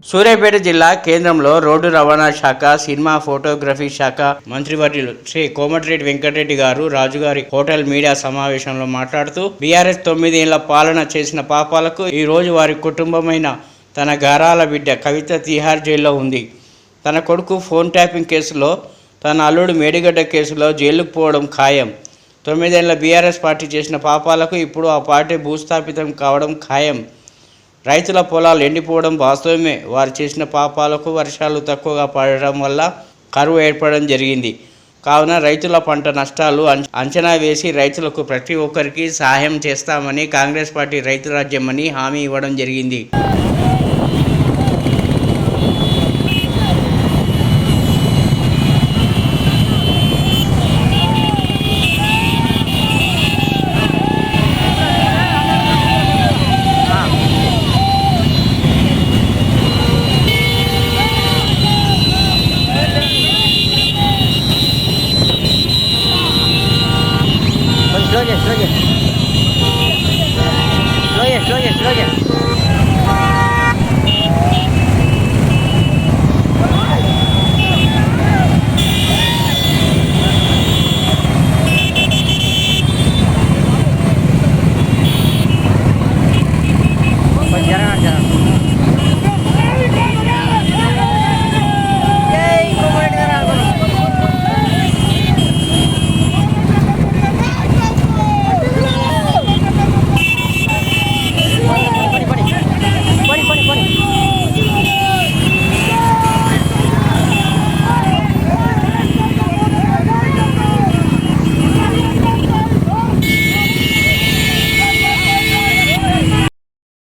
సూర్యాపేట జిల్లా కేంద్రంలో రోడ్డు రవాణా శాఖ, సినిమా ఫోటోగ్రఫీ శాఖ మంత్రివర్యులు శ్రీ కోమటిరెడ్డి వెంకటరెడ్డి గారు రాజుగారి హోటల్ మీడియా సమావేశంలో మాట్లాడుతూ బీఆర్ఎస్ 9 ఏళ్ల పాలన చేసిన పాపాలకు ఈ రోజు వారి కుటుంబమైన తన గారాల బిడ్డ కవిత తిహార్ జైల్లో ఉంది. తన కొడుకు ఫోన్ ట్యాపింగ్ కేసులో, తన అల్లుడు మేడిగడ్డ కేసులో జైలుకు పోవడం ఖాయం. 9 ఏళ్ల బీఆర్ఎస్ పార్టీ చేసిన పాపాలకు ఇప్పుడు ఆ పార్టీ భూస్థాపితం కావడం ఖాయం. రైతుల పొలాలు ఎండిపోవడం వాస్తవమే. వారు చేసిన పాపాలకు వర్షాలు తక్కువగా పడడం వల్ల కరువు ఏర్పడడం జరిగింది. కావున రైతుల పంట నష్టాలు అంచనా వేసి రైతులకు ప్రతి ఒక్కరికి సహాయం చేస్తామని కాంగ్రెస్ పార్టీ రైతు రాజ్యమని హామీ ఇవ్వడం జరిగింది. Slow.